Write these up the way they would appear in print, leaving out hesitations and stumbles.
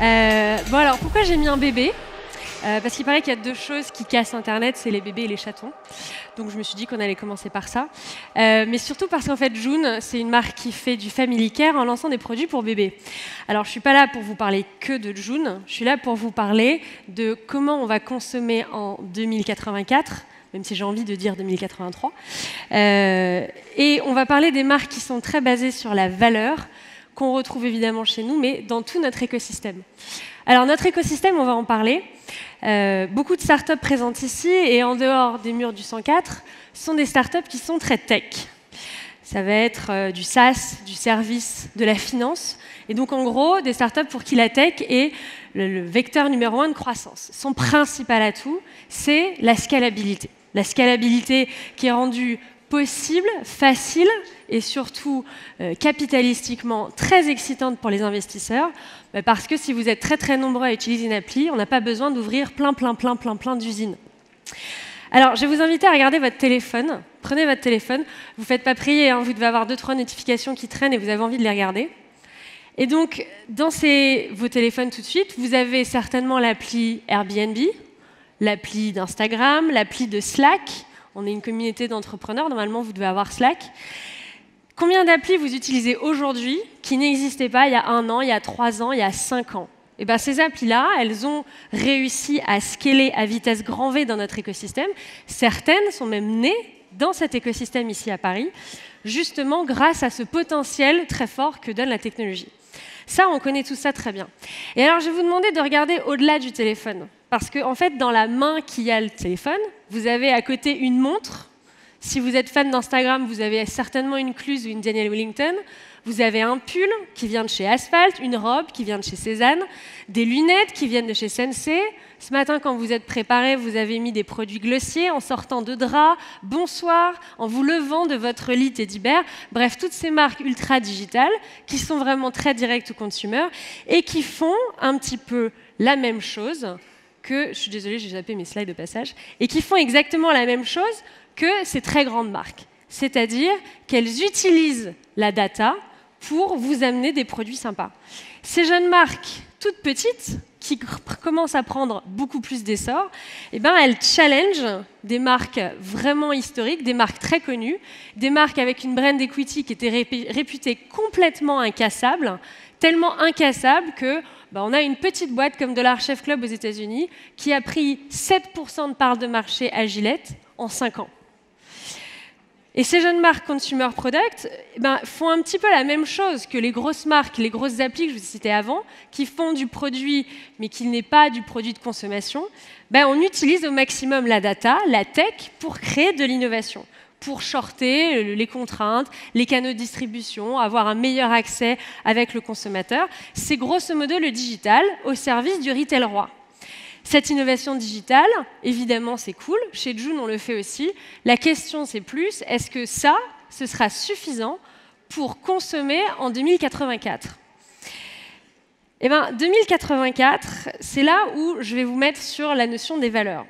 Bon alors, pourquoi j'ai mis un bébé? Parce qu'il paraît qu'il y a deux choses qui cassent Internet, c'est les bébés et les chatons. Donc je me suis dit qu'on allait commencer par ça. Mais surtout parce qu'en fait, June, c'est une marque qui fait du family care en lançant des produits pour bébés. Alors je ne suis pas là pour vous parler que de June, je suis là pour vous parler de comment on va consommer en 2084, même si j'ai envie de dire 2083. Et on va parler des marques qui sont très basées sur la valeur, qu'on retrouve évidemment chez nous, mais dans tout notre écosystème. Alors notre écosystème, on va en parler. Beaucoup de startups présentes ici et en dehors des murs du 104 sont des startups qui sont très tech. Ça va être du SaaS, du service, de la finance. Et donc en gros, des startups pour qui la tech est le vecteur numéro 1 de croissance. Son principal atout, c'est la scalabilité. La scalabilité qui est rendue possible, facile et surtout capitalistiquement très excitante pour les investisseurs, parce que si vous êtes très très nombreux à utiliser une appli, on n'a pas besoin d'ouvrir plein d'usines. Alors, je vais vous inviter à regarder votre téléphone. Prenez votre téléphone. Vous ne faites pas prier, hein, vous devez avoir 2-3 notifications qui traînent et vous avez envie de les regarder. Et donc, dans vos téléphones tout de suite, vous avez certainement l'appli Airbnb, l'appli d'Instagram, l'appli de Slack. On est une communauté d'entrepreneurs, normalement vous devez avoir Slack. Combien d'applis vous utilisez aujourd'hui qui n'existaient pas il y a 1 an, il y a 3 ans, il y a 5 ans? Et bien ces applis-là, elles ont réussi à scaler à vitesse grand V dans notre écosystème. Certaines sont même nées dans cet écosystème ici à Paris, justement grâce à ce potentiel très fort que donne la technologie. Ça, on connaît tout ça très bien. Et alors je vais vous demander de regarder au-delà du téléphone. Parce qu'en fait, dans la main qui a le téléphone, vous avez à côté une montre. Si vous êtes fan d'Instagram, vous avez certainement une Cluse ou une Daniel Wellington. Vous avez un pull qui vient de chez Asphalt, une robe qui vient de chez Cézanne, des lunettes qui viennent de chez Sensei. Ce matin, quand vous êtes préparé, vous avez mis des produits Glossier en sortant de drap, Bonsoir, en vous levant de votre lit Teddy Bear. Bref, toutes ces marques ultra digitales qui sont vraiment très direct to consumer et qui font un petit peu la même chose je suis désolée, j'ai zappé mes slides de passage, et qui font exactement la même chose que ces très grandes marques. C'est-à-dire qu'elles utilisent la data pour vous amener des produits sympas. Ces jeunes marques, toutes petites, qui commencent à prendre beaucoup plus d'essor, eh ben, elles challengent des marques vraiment historiques, des marques très connues, des marques avec une brand equity qui était réputée complètement incassable, tellement incassable que on a une petite boîte comme Dollar Shave Club aux États-Unis qui a pris 7% de part de marché à Gillette en 5 ans. Et ces jeunes marques consumer product font un petit peu la même chose que les grosses marques, les grosses applis que je vous citais avant, qui font du produit, mais qui n'est pas du produit de consommation. On utilise au maximum la data, la tech, pour créer de l'innovation, pour shorter les contraintes, les canaux de distribution, avoir un meilleur accès avec le consommateur. C'est grosso modo le digital au service du retail roi. Cette innovation digitale, évidemment, c'est cool. Chez June, on le fait aussi. La question, c'est plus, est-ce que ça, ce sera suffisant pour consommer en 2084 ? Eh bien, 2084, c'est là où je vais vous mettre sur la notion des valeurs.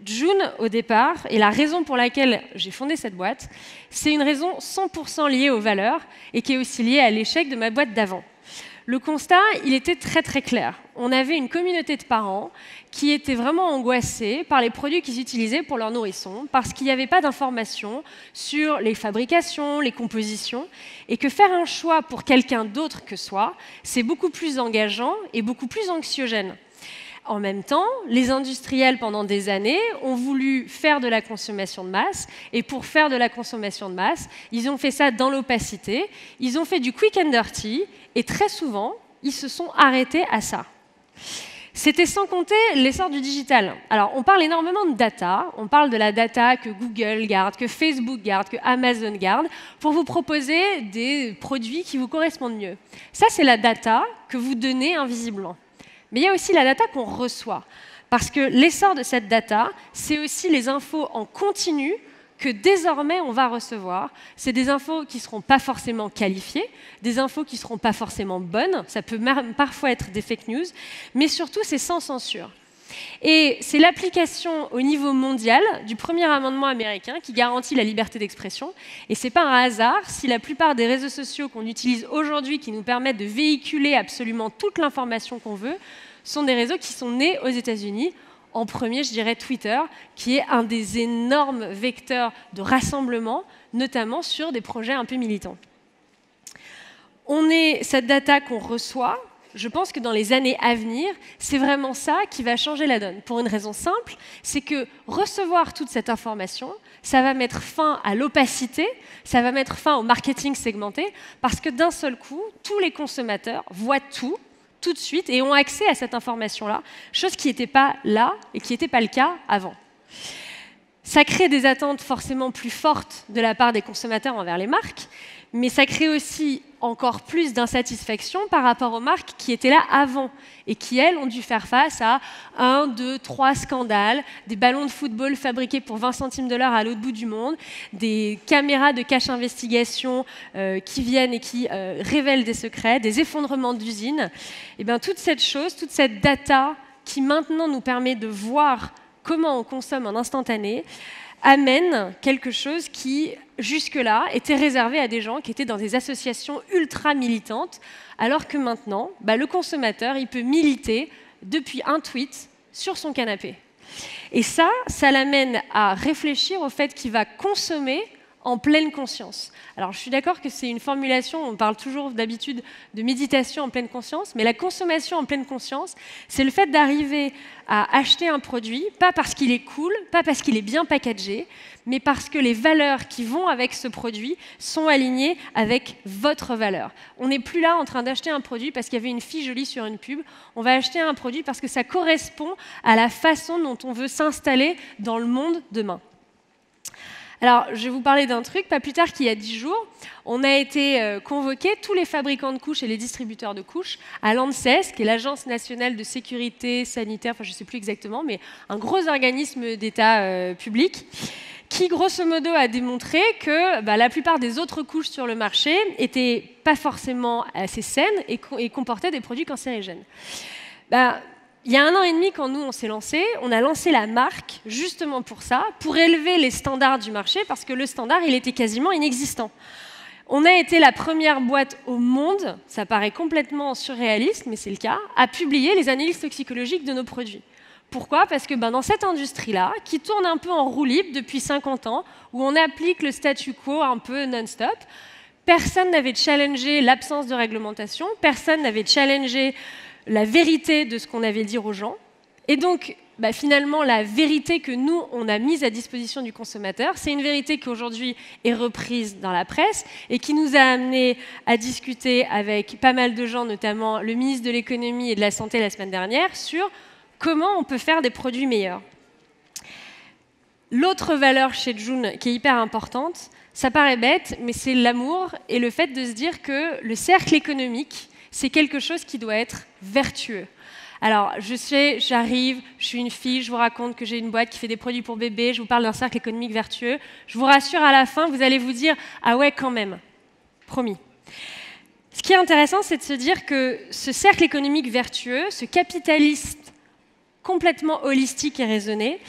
June, au départ, et la raison pour laquelle j'ai fondé cette boîte, c'est une raison 100% liée aux valeurs et qui est aussi liée à l'échec de ma boîte d'avant. Le constat, il était très très clair. On avait une communauté de parents qui étaient vraiment angoissés par les produits qu'ils utilisaient pour leurs nourrissons, parce qu'il n'y avait pas d'informations sur les fabrications, les compositions, et que faire un choix pour quelqu'un d'autre que soi, c'est beaucoup plus engageant et beaucoup plus anxiogène. En même temps, les industriels, pendant des années, ont voulu faire de la consommation de masse. Et pour faire de la consommation de masse, ils ont fait ça dans l'opacité. Ils ont fait du quick and dirty. Et très souvent, ils se sont arrêtés à ça. C'était sans compter l'essor du digital. Alors, on parle énormément de data. On parle de la data que Google garde, que Facebook garde, que Amazon garde, pour vous proposer des produits qui vous correspondent mieux. Ça, c'est la data que vous donnez invisiblement. Mais il y a aussi la data qu'on reçoit. Parce que l'essor de cette data, c'est aussi les infos en continu que désormais on va recevoir. C'est des infos qui ne seront pas forcément qualifiées, des infos qui ne seront pas forcément bonnes, ça peut même parfois être des fake news, mais surtout c'est sans censure. Et c'est l'application au niveau mondial du premier amendement américain qui garantit la liberté d'expression. Et ce n'est pas un hasard si la plupart des réseaux sociaux qu'on utilise aujourd'hui, qui nous permettent de véhiculer absolument toute l'information qu'on veut, sont des réseaux qui sont nés aux États-Unis. En premier, je dirais Twitter, qui est un des énormes vecteurs de rassemblement, notamment sur des projets un peu militants. Cette data qu'on reçoit, je pense que dans les années à venir, c'est vraiment ça qui va changer la donne. Pour une raison simple, c'est que recevoir toute cette information, ça va mettre fin à l'opacité, ça va mettre fin au marketing segmenté, parce que d'un seul coup, tous les consommateurs voient tout de suite et ont accès à cette information-là, chose qui n'était pas là et qui n'était pas le cas avant. Ça crée des attentes forcément plus fortes de la part des consommateurs envers les marques, mais ça crée aussi encore plus d'insatisfaction par rapport aux marques qui étaient là avant et qui, elles, ont dû faire face à 1, 2, 3 scandales, des ballons de football fabriqués pour 20 centimes de l'heure à l'autre bout du monde, des caméras de cache investigation qui viennent et qui révèlent des secrets, des effondrements d'usines. Et bien, toute cette data qui maintenant nous permet de voir comment on consomme en instantané, amène quelque chose qui, jusque-là, était réservé à des gens qui étaient dans des associations ultra militantes, alors que maintenant, le consommateur, il peut militer depuis un tweet sur son canapé. Et ça l'amène à réfléchir au fait qu'il va consommer en pleine conscience. Alors, je suis d'accord que c'est une formulation, on parle toujours d'habitude de méditation en pleine conscience, mais la consommation en pleine conscience, c'est le fait d'arriver à acheter un produit, pas parce qu'il est cool, pas parce qu'il est bien packagé, mais parce que les valeurs qui vont avec ce produit sont alignées avec votre valeur. On n'est plus là en train d'acheter un produit parce qu'il y avait une fille jolie sur une pub, on va acheter un produit parce que ça correspond à la façon dont on veut s'installer dans le monde demain. Alors, je vais vous parler d'un truc. Pas plus tard qu'il y a 10 jours, on a été convoqués, tous les fabricants de couches et les distributeurs de couches, à l'ANSES, qui est l'Agence nationale de sécurité sanitaire, enfin je ne sais plus exactement, mais un gros organisme d'État public, qui grosso modo a démontré que la plupart des autres couches sur le marché n'étaient pas forcément assez saines et comportaient des produits cancérigènes. Il y a 1 an et demi, quand nous, on s'est lancé, on a lancé la marque justement pour ça, pour élever les standards du marché, parce que le standard, il était quasiment inexistant. On a été la première boîte au monde, ça paraît complètement surréaliste, mais c'est le cas, à publier les analyses toxicologiques de nos produits. Pourquoi? Parce que dans cette industrie-là, qui tourne un peu en roue libre depuis 50 ans, où on applique le statu quo un peu non-stop, personne n'avait challengé l'absence de réglementation, personne n'avait challengé la vérité de ce qu'on avait dit aux gens. Et donc, finalement, la vérité que nous, on a mise à disposition du consommateur, c'est une vérité qui aujourd'hui est reprise dans la presse et qui nous a amené à discuter avec pas mal de gens, notamment le ministre de l'économie et de la santé la semaine dernière, sur comment on peut faire des produits meilleurs. L'autre valeur chez Jun qui est hyper importante, ça paraît bête, mais c'est l'amour et le fait de se dire que le cercle économique, c'est quelque chose qui doit être vertueux. Alors, je sais, j'arrive, je suis une fille, je vous raconte que j'ai une boîte qui fait des produits pour bébés, je vous parle d'un cercle économique vertueux. Je vous rassure, à la fin, vous allez vous dire « Ah ouais, quand même ». Promis. Ce qui est intéressant, c'est de se dire que ce cercle économique vertueux, ce capitaliste complètement holistique et raisonné,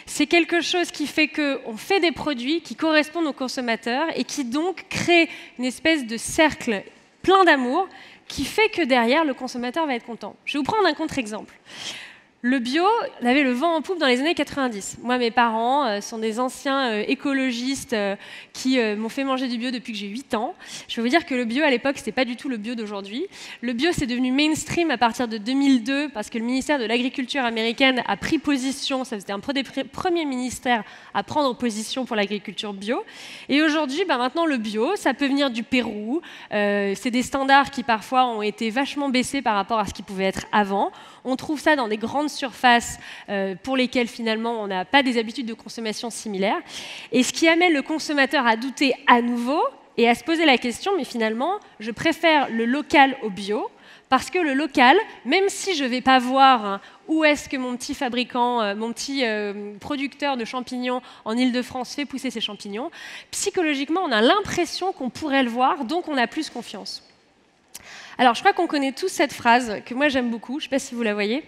c'est quelque chose qui fait qu'on fait des produits qui correspondent aux consommateurs et qui donc crée une espèce de cercle plein d'amour qui fait que derrière, le consommateur va être content. Je vais vous prendre un contre-exemple. Le bio avait le vent en poupe dans les années 90. Moi, mes parents sont des anciens écologistes qui m'ont fait manger du bio depuis que j'ai 8 ans. Je vais vous dire que le bio, à l'époque, ce n'était pas du tout le bio d'aujourd'hui. Le bio, c'est devenu mainstream à partir de 2002 parce que le ministère de l'Agriculture américaine a pris position. Ça c'était un des premiers ministères à prendre position pour l'agriculture bio. Et aujourd'hui, maintenant, le bio, ça peut venir du Pérou. C'est des standards qui, parfois, ont été vachement baissés par rapport à ce qui pouvait être avant. On trouve ça dans des grandes surfaces pour lesquelles finalement on n'a pas des habitudes de consommation similaires. Et ce qui amène le consommateur à douter à nouveau et à se poser la question, mais finalement, je préfère le local au bio, parce que le local, même si je ne vais pas voir où est-ce que mon petit fabricant, mon petit producteur de champignons en Île-de-France fait pousser ses champignons, psychologiquement, on a l'impression qu'on pourrait le voir, donc on a plus confiance. Alors, je crois qu'on connaît tous cette phrase, que moi j'aime beaucoup, je ne sais pas si vous la voyez.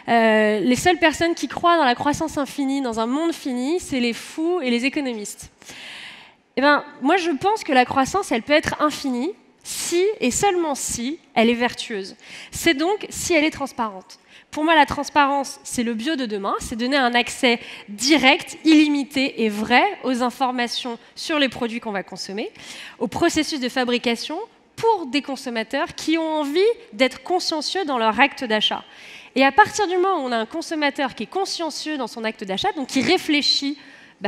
Les seules personnes qui croient dans la croissance infinie, dans un monde fini, c'est les fous et les économistes. Eh ben, moi, je pense que la croissance, elle peut être infinie si, et seulement si, elle est vertueuse. C'est donc si elle est transparente. Pour moi, la transparence, c'est le bio de demain, c'est donner un accès direct, illimité et vrai aux informations sur les produits qu'on va consommer, au processus de fabrication pour des consommateurs qui ont envie d'être consciencieux dans leur acte d'achat. Et à partir du moment où on a un consommateur qui est consciencieux dans son acte d'achat, donc qui réfléchit,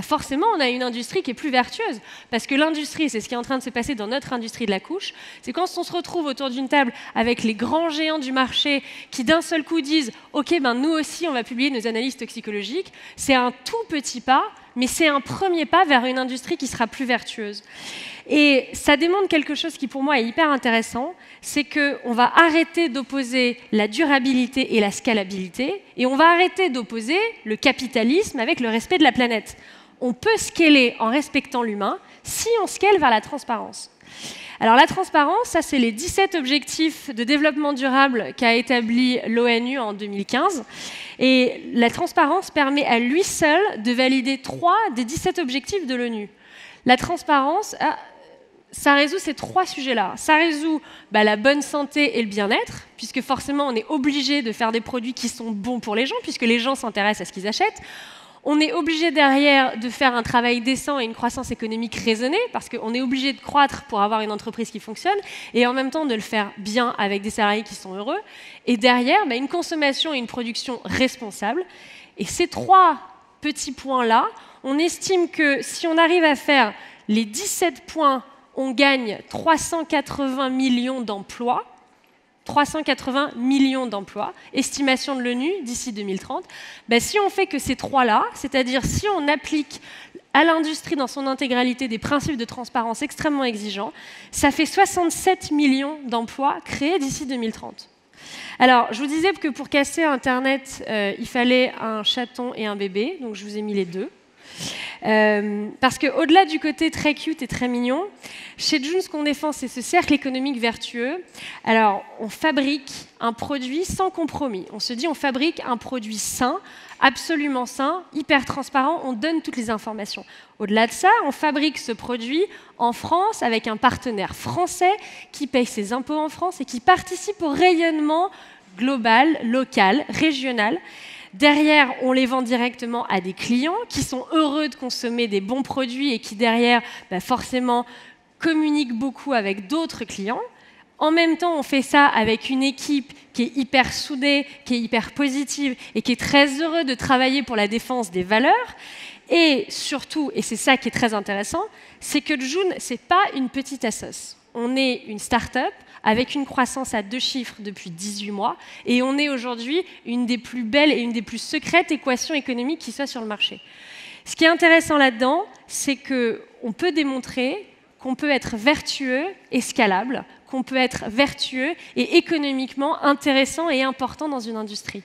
forcément, on a une industrie qui est plus vertueuse. Parce que l'industrie, c'est ce qui est en train de se passer dans notre industrie de la couche, c'est quand on se retrouve autour d'une table avec les grands géants du marché qui d'un seul coup disent « Ok, nous aussi, on va publier nos analyses toxicologiques », c'est un tout petit pas, mais c'est un premier pas vers une industrie qui sera plus vertueuse. Et ça démontre quelque chose qui, pour moi, est hyper intéressant, c'est qu'on va arrêter d'opposer la durabilité et la scalabilité, et on va arrêter d'opposer le capitalisme avec le respect de la planète. On peut scaler en respectant l'humain si on scale vers la transparence. Alors la transparence, ça c'est les 17 objectifs de développement durable qu'a établi l'ONU en 2015. Et la transparence permet à lui seul de valider 3 des 17 objectifs de l'ONU. La transparence, ça résout ces 3 sujets-là. Ça résout la bonne santé et le bien-être, puisque forcément on est obligé de faire des produits qui sont bons pour les gens, puisque les gens s'intéressent à ce qu'ils achètent. On est obligé derrière de faire un travail décent et une croissance économique raisonnée, parce qu'on est obligé de croître pour avoir une entreprise qui fonctionne, et en même temps de le faire bien avec des salariés qui sont heureux. Et derrière, une consommation et une production responsables. Et ces 3 petits points-là, on estime que si on arrive à faire les 17 points, on gagne 380 millions d'emplois. 380 millions d'emplois, estimation de l'ONU d'ici 2030. Si on fait que ces 3-là, c'est-à-dire si on applique à l'industrie dans son intégralité des principes de transparence extrêmement exigeants, ça fait 67 millions d'emplois créés d'ici 2030. Alors, je vous disais que pour casser Internet, il fallait un chaton et un bébé, donc je vous ai mis les deux. Parce qu'au-delà du côté très cute et très mignon, chez June, ce qu'on défend, c'est ce cercle économique vertueux. Alors, on fabrique un produit sans compromis. On se dit, on fabrique un produit sain, absolument sain, hyper transparent, on donne toutes les informations. Au-delà de ça, on fabrique ce produit en France avec un partenaire français qui paye ses impôts en France et qui participe au rayonnement global, local, régional. Derrière, on les vend directement à des clients qui sont heureux de consommer des bons produits et qui, derrière, forcément, communiquent beaucoup avec d'autres clients. En même temps, on fait ça avec une équipe qui est hyper soudée, qui est hyper positive et qui est très heureuse de travailler pour la défense des valeurs. Et surtout, et c'est ça qui est très intéressant, c'est que June, ce n'est pas une petite assoce. On est une start-up avec une croissance à 2 chiffres depuis 18 mois, et on est aujourd'hui une des plus belles et une des plus secrètes équations économiques qui soit sur le marché. Ce qui est intéressant là-dedans, c'est qu'on peut démontrer qu'on peut être vertueux et scalable, qu'on peut être vertueux et économiquement intéressant et important dans une industrie.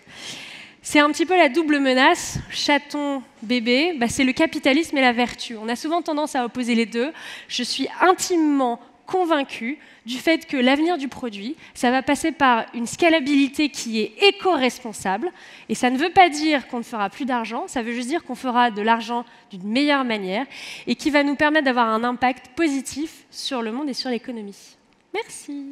C'est un petit peu la double menace, chaton-bébé, c'est le capitalisme et la vertu. On a souvent tendance à opposer les deux. Je suis intimement convaincue du fait que l'avenir du produit, ça va passer par une scalabilité qui est éco-responsable. Et ça ne veut pas dire qu'on ne fera plus d'argent, ça veut juste dire qu'on fera de l'argent d'une meilleure manière et qui va nous permettre d'avoir un impact positif sur le monde et sur l'économie. Merci.